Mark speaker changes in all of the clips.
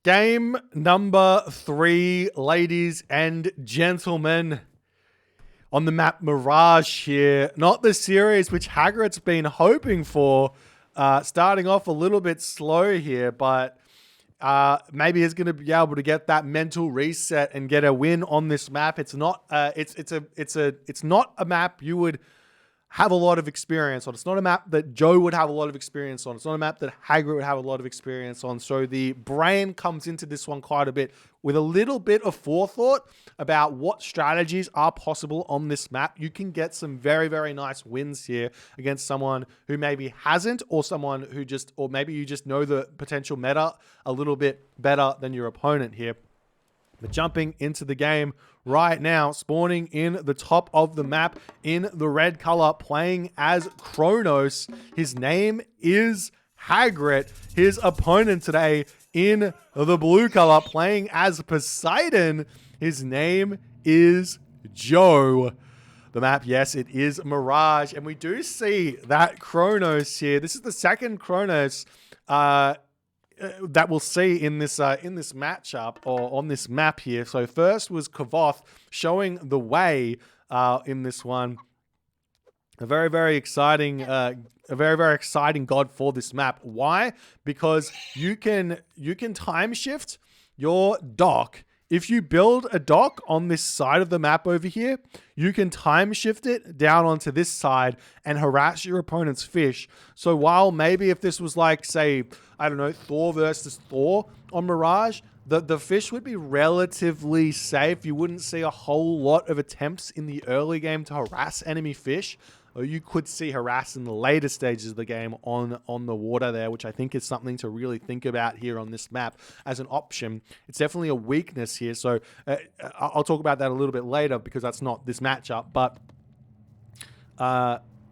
Speaker 1: Game number 3, ladies and gentlemen. On the map Mirage here. Not the series which Hagrit's been hoping for. Starting off a little bit slow here, but maybe he's going to be able to get that mental reset and get a win on this map. It's not it's not a map you would have a lot of experience on. It's not a map that Joe would have a lot of experience on. It's not a map that Hagrit would have a lot of experience on. So the brain comes into this one quite a bit with a little bit of forethought about what strategies are possible on this map. You can get some very, very nice wins here against someone who maybe hasn't, or someone who or maybe you just know the potential meta a little bit better than your opponent here. But jumping into the game right now, spawning in the top of the map in the red color, playing as Kronos. His name is Hagrit. His opponent today in the blue color, playing as Poseidon. His name is Joe. The map, yes, it is Mirage. And we do see that Kronos here. This is the second Kronos that we'll see in this matchup, or on this map here. So first was Kavoth showing the way in this one. A very, very exciting god for this map. Why? Because you can time shift your dock. If you build a dock on this side of the map over here, you can time shift it down onto this side and harass your opponent's fish. So while maybe if this was like, say, I don't know, Thor versus Thor on Mirage, the fish would be relatively safe. You wouldn't see a whole lot of attempts in the early game to harass enemy fish. Or you could see harass in the later stages of the game on the water there, which I think is something to really think about here on this map as an option. It's definitely a weakness here, so I'll talk about that a little bit later because that's not this matchup. But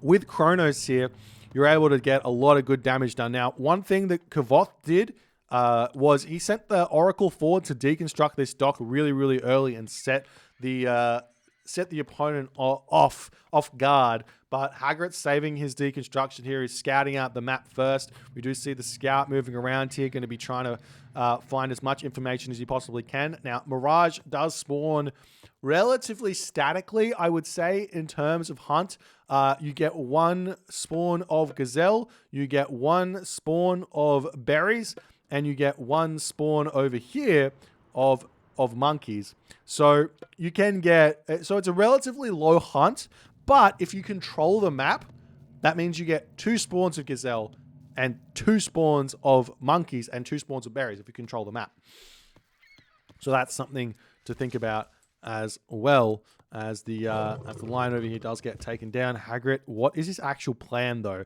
Speaker 1: with Kronos here, you're able to get a lot of good damage done. Now, one thing that Kavoth did was he sent the Oracle forward to deconstruct this dock really, really early and set the opponent off guard. But Hagrit's saving his deconstruction here. He's scouting out the map first. We do see the scout moving around here, going to be trying to find as much information as he possibly can. Now, Mirage does spawn relatively statically, I would say, in terms of hunt. You get one spawn of gazelle, you get one spawn of berries, and you get one spawn over here of monkeys. So you can get, so it's a relatively low hunt, but if you control the map, that means you get 2 spawns of gazelle and 2 spawns of monkeys and 2 spawns of berries if you control the map. So that's something to think about as well, as the line over here does get taken down. Hagrit, what is his actual plan though?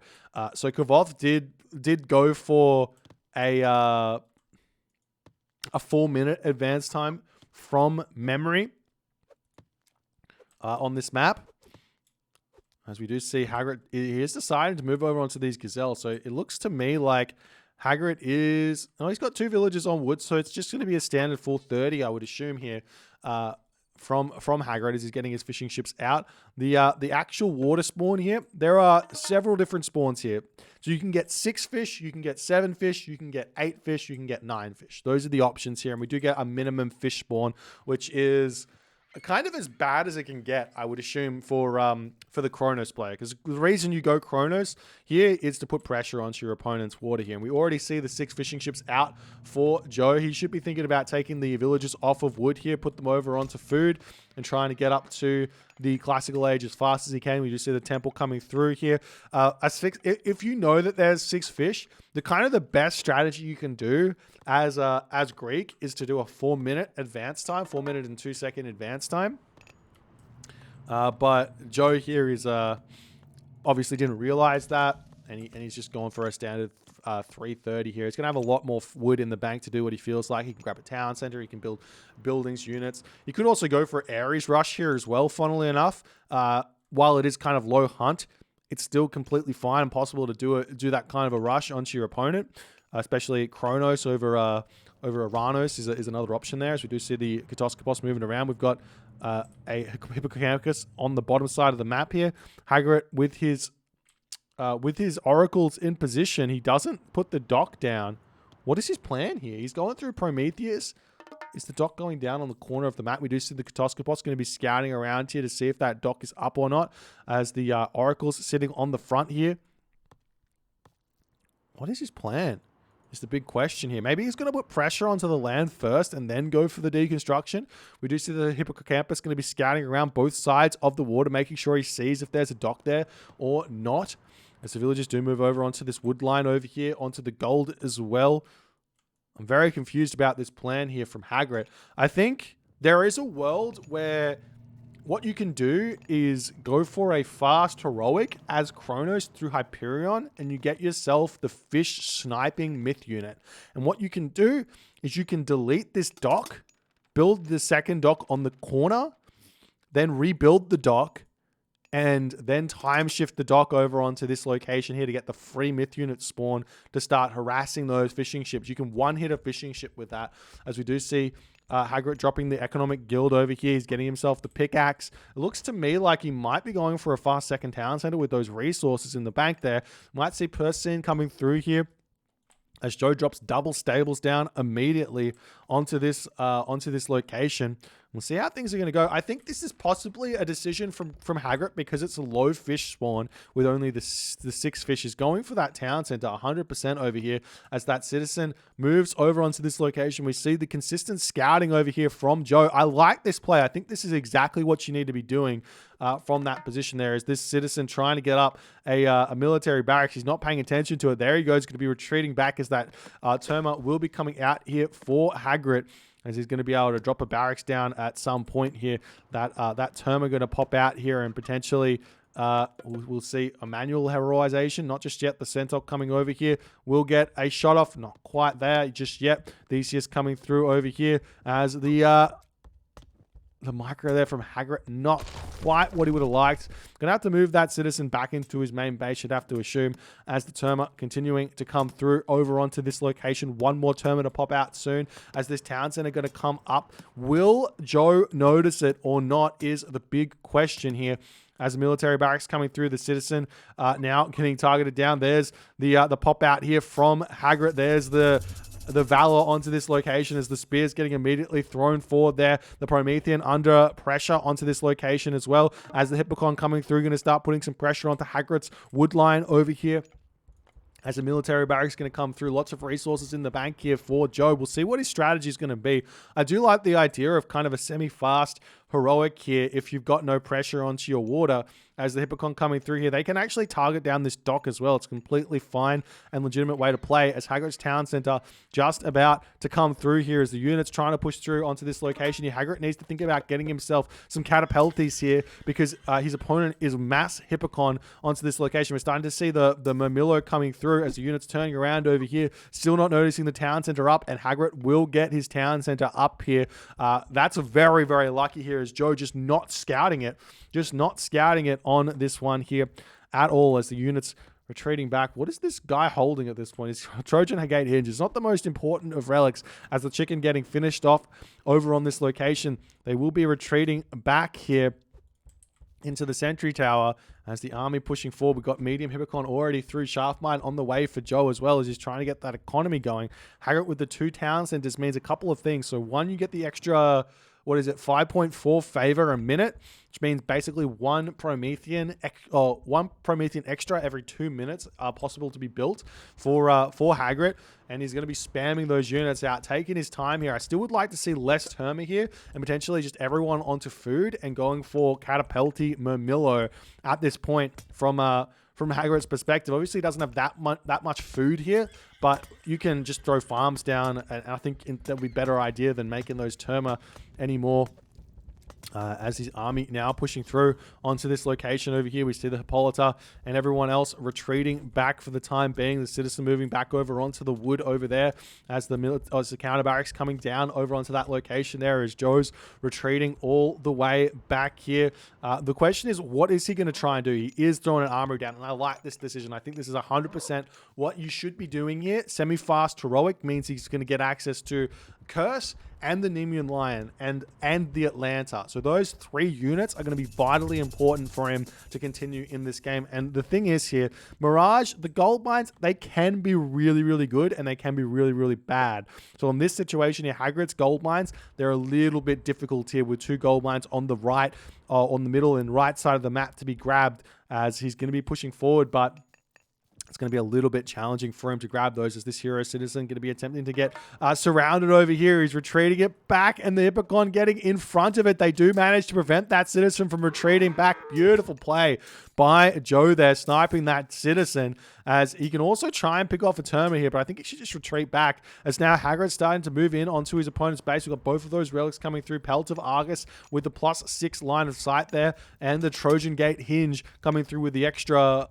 Speaker 1: So Kavoth did go for a 4-minute advance time from memory on this map. As we do see, Hagrit, he has decided to move over onto these gazelles. So it looks to me like Hagrit is... Oh, he's got 2 villages on wood, so it's just going to be a standard 430, I would assume here, from Hagrit as he's getting his fishing ships out. The actual water spawn here, there are several different spawns here. So you can get 6 fish, you can get 7 fish, you can get 8 fish, you can get 9 fish. Those are the options here, and we do get a minimum fish spawn, which is kind of as bad as it can get, I would assume, for the Kronos player. Because the reason you go Kronos here is to put pressure onto your opponent's water here. And we already see the 6 fishing ships out for Joe. He should be thinking about taking the villagers off of wood here, put them over onto food, and trying to get up to the classical age as fast as he can. We just see the temple coming through here. If you know that there's 6 fish, the best strategy you can do as Greek is to do a 4-minute advance time, 4-minute and 2-second advance time. But Joe here is obviously didn't realize that, and he's just going for a standard 330 here. He's going to have a lot more wood in the bank to do what he feels like. He can grab a town center. He can build buildings, units. He could also go for Ares Rush here as well, funnily enough. While it is kind of low hunt, it's still completely fine and possible to do that kind of a rush onto your opponent, especially Kronos over Uranos is another option there. As we do see the Katoskopos moving around. We've got a Hippocampus on the bottom side of the map here. Hagrit with his oracles in position. He doesn't put the dock down What is his plan here? He's going through Prometheus. Is the dock going down on the corner of the map? We do see the Catoscopos going to be scouting around here to see if that dock is up or not, as the Oracle's sitting on the front here. What is his plan? Is the big question here. Maybe he's going to put pressure onto the land first and then go for the deconstruction. We do see the Hippocampus going to be scouting around both sides of the water, making sure he sees if there's a dock there or not. As the villagers do move over onto this wood line over here, onto the gold as well. I'm very confused about this plan here from Hagrit. I think there is a world where what you can do is go for a fast heroic as Kronos through Hyperion, and you get yourself the fish sniping myth unit. And what you can do is you can delete this dock, build the second dock on the corner, then rebuild the dock, and then time shift the dock over onto this location here to get the free myth unit spawn to start harassing those fishing ships. You can one-hit a fishing ship with that, as we do see Hagrit dropping the economic guild over here. He's getting himself the pickaxe. It looks to me like he might be going for a fast second town center with those resources in the bank there. Might see Poseidon coming through here, as Joe drops double stables down immediately onto this location. We'll see how things are going to go. I think this is possibly a decision from Hagrit because it's a low fish spawn with only the 6 fishes going for that town center 100% over here. As that citizen moves over onto this location, we see the consistent scouting over here from Joe. I like this play. I think this is exactly what you need to be doing from that position there. Is this citizen trying to get up a military barracks? He's not paying attention to it. There he goes. Going to be retreating back as that Terma will be coming out here for Hagrit, as he's going to be able to drop a barracks down at some point here. That Terma going to pop out here and potentially we'll see a manual heroization. Not just yet. The Centaur coming over here will get a shot off. Not quite there just yet. Theseus coming through over here as the micro there from Hagrit, not quite what he would have liked. Gonna have to move that citizen back into his main base, should have to assume, as the Terma continuing to come through over onto this location. One more Terma to pop out soon as this town center gonna come up. Will Joe notice it or not is the big question here. As the military barracks coming through, the citizen now getting targeted down. There's the pop out here from Hagrit. There's the Valor onto this location as the spears getting immediately thrown forward there. The Promethean under pressure onto this location as well, as the Hippocon coming through, going to start putting some pressure onto Hagrit's wood line over here. As the military barracks going to come through, lots of resources in the bank here for Joe. We'll see what his strategy is going to be. I do like the idea of kind of a semi-fast heroic here if you've got no pressure onto your water. As the Hippocon coming through here, they can actually target down this dock as well. It's a completely fine and legitimate way to play, as Hagrit's town center just about to come through here as the unit's trying to push through onto this location here. Hagrit needs to think about getting himself some catapultes here because his opponent is mass Hippocon onto this location. We're starting to see the Mermillo coming through as the unit's turning around over here, still not noticing the town center up, and Hagrit will get his town center up here. That's a very, very lucky here as Joe just not scouting it on this one here at all, as the units retreating back. What is this guy holding at this point? His Trojan Gate hinge is not the most important of relics, as the chicken getting finished off over on this location. They will be retreating back here into the sentry tower as the army pushing forward. We've got medium Hippocon already through Shaft Mine on the way for Joe as well, as he's trying to get that economy going. Hagrit with the 2 town centers means a couple of things. So one, you get the extra, 5.4 favor a minute, which means basically one Promethean extra every 2 minutes are possible to be built for Hagrit, and he's going to be spamming those units out, taking his time here. I still would like to see less Terma here and potentially just everyone onto food and going for Catapulti Mermillo at this point from Hagrit's perspective. Obviously, he doesn't have that much food here, but you can just throw farms down, and I think that would be a better idea than making those Terma anymore. As his army now pushing through onto this location over here, we see the Hippolyta and everyone else retreating back for the time being. The citizen moving back over onto the wood over there, as the counter barracks coming down over onto that location there, as Joe's retreating all the way back here. The question is, what is he going to try and do? He is throwing an armory down, and I like this decision. I think this is 100% what you should be doing here. Semi-fast heroic means he's going to get access to Curse and the Nemean Lion and the Atlanta. So those 3 units are going to be vitally important for him to continue in this game. And the thing is here, Mirage, the gold mines, they can be really, really good and they can be really, really bad. So in this situation here, Hagrit's gold mines, they're a little bit difficult here with 2 gold mines on the right, on the middle and right side of the map to be grabbed as he's going to be pushing forward, but it's going to be a little bit challenging for him to grab those as this hero citizen going to be attempting to get surrounded over here. He's retreating it back and the Hippocon getting in front of it. They do manage to prevent that citizen from retreating back. Beautiful play by Joe there, sniping that citizen as he can also try and pick off a Terma here, but I think he should just retreat back as now Hagrit's starting to move in onto his opponent's base. We've got both of those relics coming through. Pelt of Argus with the +6 line of sight there and the Trojan Gate hinge coming through with the extra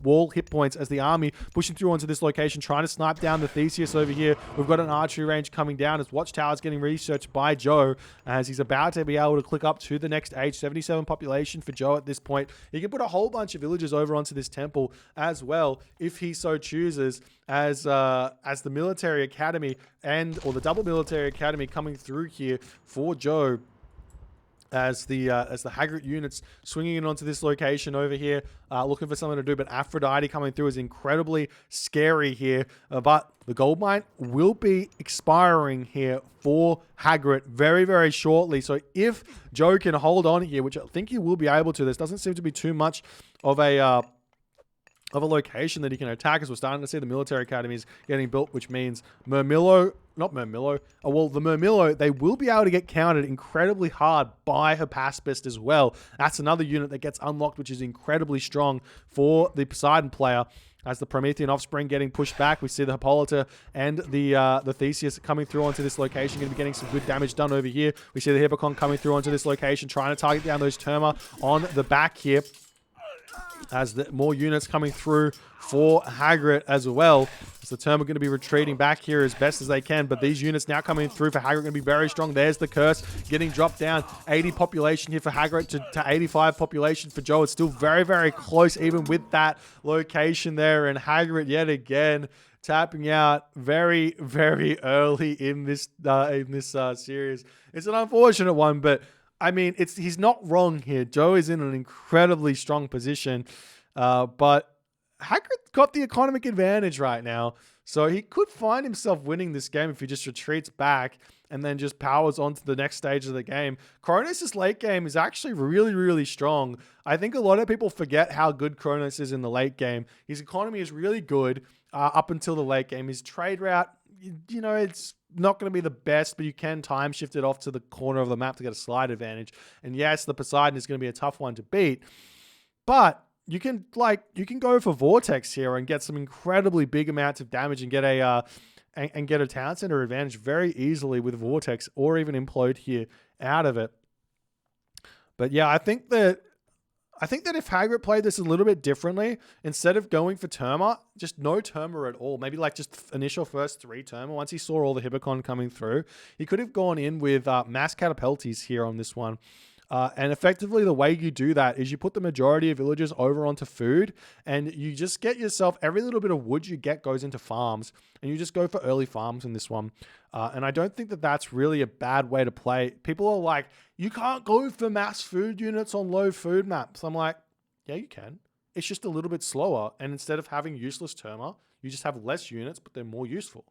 Speaker 1: wall hit points as the army pushing through onto this location, trying to snipe down the Theseus over here. We've got an archery range coming down as Watchtower's getting researched by Joe as he's about to be able to click up to the next age. 77 population for Joe at this point. He can put a whole bunch of villagers over onto this temple as well if he so chooses, as the military academy or the double military academy coming through here for Joe as the Hagrit units swinging in onto this location over here, looking for something to do. But Aphrodite coming through is incredibly scary here. But the gold mine will be expiring here for Hagrit very, very shortly. So if Joe can hold on here, which I think he will be able to, this doesn't seem to be too much of a location that he can attack, as we're starting to see the military academies getting built, which means the Murmillo, they will be able to get countered incredibly hard by Hypaspist as well. That's another unit that gets unlocked, which is incredibly strong for the Poseidon player. As the Promethean offspring getting pushed back, we see the Hippolyta and the Theseus coming through onto this location, going to be getting some good damage done over here. We see the Hippocon coming through onto this location, trying to target down those Terma on the back here. As more units coming through for Hagrit as well. So the Terma are going to be retreating back here as best as they can, but these units now coming through for Hagrit are going to be very strong. There's the Curse getting dropped down. 80 population here for Hagrit to 85 population for Joe. It's still very, very close even with that location there, and Hagrit yet again tapping out very, very early in this series. It's an unfortunate one, but I mean, he's not wrong here. Joe is in an incredibly strong position, but Hagrid got the economic advantage right now, so he could find himself winning this game if he just retreats back and then just powers on to the next stage of the game. Kronos' late game is actually really, really strong. I think a lot of people forget how good Kronos is in the late game. His economy is really good up until the late game. His trade route, you know, it's not going to be the best, but you can time shift it off to the corner of the map to get a slight advantage. And yes, the Poseidon is going to be a tough one to beat, but you can go for Vortex here and get some incredibly big amounts of damage and get a town center advantage very easily with Vortex, or even Implode here out of it. But yeah, I think that if Hagrid played this a little bit differently, instead of going for Terma, just no Terma at all, maybe like just initial first 3 Terma, once he saw all the Hippocon coming through, he could have gone in with mass catapultes here on this one. And effectively, the way you do that is you put the majority of villagers over onto food, and you just get yourself, every little bit of wood you get goes into farms, and you just go for early farms in this one. And I don't think that that's really a bad way to play. People are like, you can't go for mass food units on low food maps. I'm like, yeah, you can. It's just a little bit slower. And instead of having useless Terma, you just have less units, but they're more useful.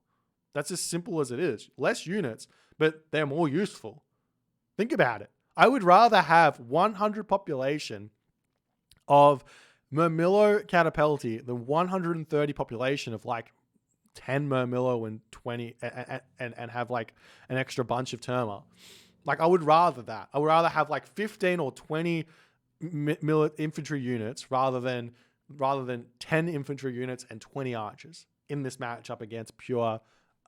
Speaker 1: That's as simple as it is. Less units, but they're more useful. Think about it. I would rather have 100 population of Murmillo Catapulti than 130 population of like 10 Murmillo and 20 and have like an extra bunch of Terma. Like, I would rather that. I would rather have like 15 or 20 infantry units rather than 10 infantry units and 20 archers in this matchup against pure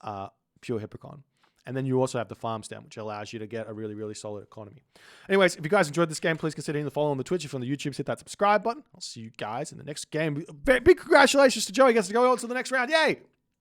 Speaker 1: Hippocon. And then you also have the farm stamp, which allows you to get a really, really solid economy. Anyways, if you guys enjoyed this game, please consider hitting the follow on the Twitch. If you're on the YouTube, hit that subscribe button. I'll see you guys in the next game. Big congratulations to Joe. He gets to go on to the next round. Yay!